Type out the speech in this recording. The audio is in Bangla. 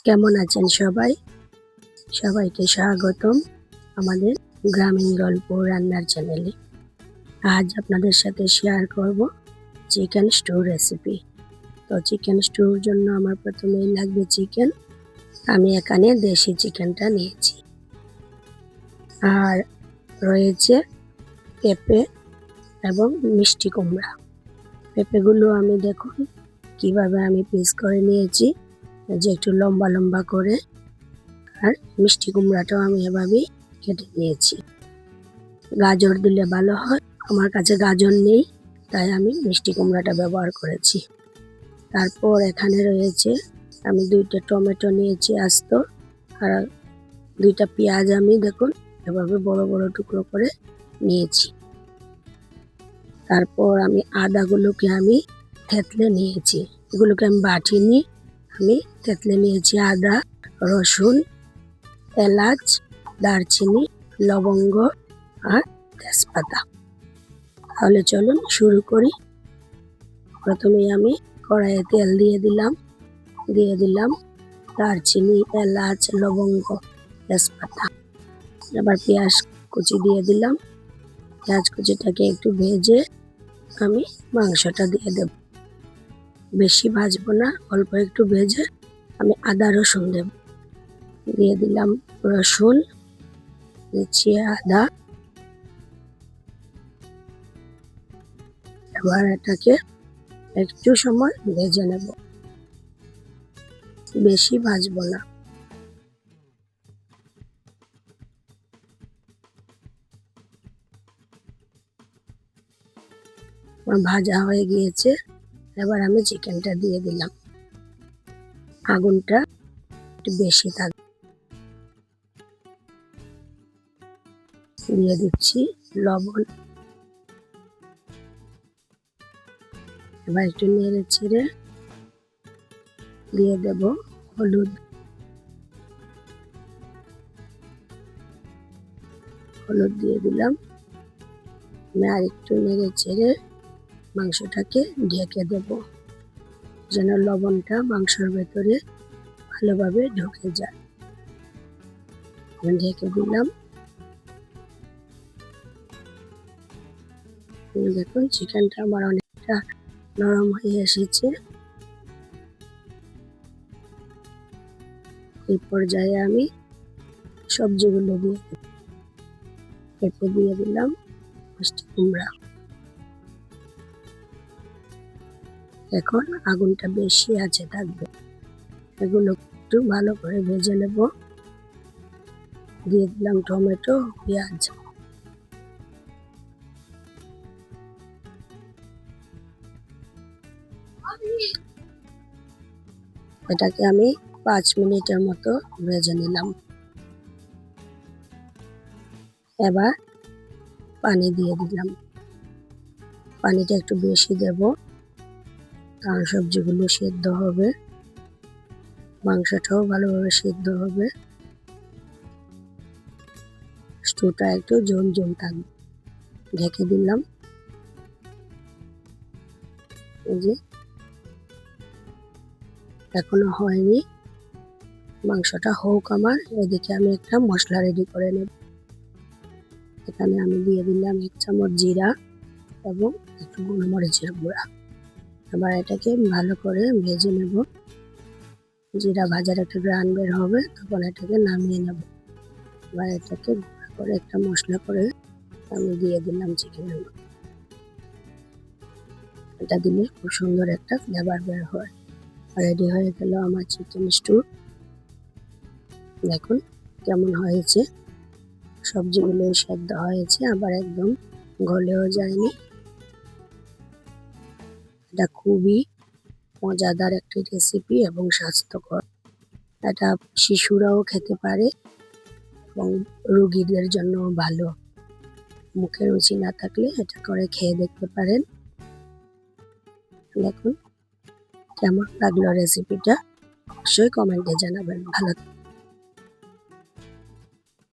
কেমন আছেন সবাই? সবাইকে স্বাগতম আমাদের গ্রামীণ গল্প রান্নার চ্যানেলে। আজ আপনাদের সাথে শেয়ার করব চিকেন স্টু রেসিপি। তো চিকেন স্টুর জন্য আমার প্রথমেই লাগবে চিকেন। আমি এখানে দেশি চিকেনটা নিয়েছি। আর রয়েছে পেঁপে এবং মিষ্টি কুমড়া। পেঁপেগুলো আমি দেখুন কিভাবে আমি পিস করে নিয়েছি, যে একটু লম্বা লম্বা করে। আর মিষ্টি কুমড়াটাও আমি এভাবেই কেটে নিয়েছি। গাজর দিলে ভালো হয়, আমার কাছে গাজর নেই, তাই আমি মিষ্টি কুমড়াটা ব্যবহার করেছি। তারপর এখানে রয়েছে আমি 2টা টমেটো নিয়েছি আস্ত, আর 2টা পেঁয়াজ আমি দেখুন এভাবে বড় বড় টুকরো করে নিয়েছি। তারপর আমি আদাগুলোকে আমি থেতলে নিয়েছি, এগুলোকে আমি বাটিনি, আমি থেতলে নিয়েছি। আদা, রসুন, এলাচ, দারচিনি, লবঙ্গ আর তেজপাতা। তাহলে চলুন শুরু করি। প্রথমেই আমি কড়াইয়ে তেল দিয়ে দিলাম দারচিনি, এলাচ, লবঙ্গ, তেজপাতা। এবার পেঁয়াজ কুচি দিয়ে দিলাম। পেঁয়াজ কুচিটাকে একটু ভেজে আমি মাংসটা দিয়ে দেব। বেশি ভাজবো না, অল্প একটু ভেজে আমি আদা রসুন দেব। দিয়ে দিলাম রসুন, দিচ্ছি আদা। এবার এটাকে একটু সময় ভেজে নেব, বেশি ভাজবো না। ভাজা হয়ে গিয়েছে, এবার আমি চিকেনটা দিয়ে দিলাম। আগুনটা একটু বেশি থাকবে। দিয়ে দিচ্ছি লবণ। এবার একটু নেড়ে চেড়ে দিয়ে দেব হলুদ। হলুদ দিয়ে দিলাম। আমি আর একটু নেড়ে চেড়ে মাংসটাকে ঢেকে দেব, যেন লবণটা মাংসের ভেতরে ভালোভাবে ঢুকে যায়। ঢেকে দিলাম। দেখুন চিকেনটা আমার অনেকটা নরম হয়ে এসেছে। এই পর্যায়ে আমি সবজিগুলো দিয়ে দেব। পেঁপে দিয়ে দিলাম, মিষ্টি কুমড়া। এখন আগুনটা বেশি আছে থাকবে, এগুলো একটু ভালো করে ভেজে নেব। দিয়ে দিলাম টমেটো, পেঁয়াজ। এটাকে আমি 5 মিনিটের মতো ভেজে নিলাম। এবার পানি দিয়ে দিলাম। পানিটা একটু বেশি দেব, কারণ সবজিগুলো সেদ্ধ হবে, মাংসটাও ভালোভাবে সেদ্ধ হবে। স্টুটা একটু ঝোল ঝোল থাকবে। ঢেকে দিলাম। এই যে এখনো হয়নি, মাংসটা হোক আমার, এদিকে আমি একটা মশলা রেডি করে নেব। এখানে আমি দিয়ে দিলাম 1 চামচ জিরা এবং একটু গোলমরিচের গুঁড়া। এবার এটাকে ভালো করে ভেজে নেব। জিরা ভাজার একটা গ্রান বের হবে, তখন এটাকে নামিয়ে নেব। এবার এটাকে গুঁড়া করে একটা মশলা করে আমি দিয়ে দিলাম চিকেনের মধ্যে। এটা দিলে খুব সুন্দর একটা ফ্লেভার বের হয়। রেডি হয়ে গেল আমার চিকেন স্টু। দেখুন কেমন হয়েছে, সবজিগুলো সেদ্ধ হয়েছে, আবার একদম গলেও যায়নি। এটা খুবই মজাদার একটি রেসিপি এবং স্বাস্থ্যকর। এটা শিশুরাও খেতে পারে এবং রোগীদের জন্য ভালো। মুখে রুচি না থাকলে এটা করে খেয়ে দেখতে পারেন। দেখুন কেমন লাগলো রেসিপিটা, অবশ্যই কমেন্টে জানাবেন। ভালো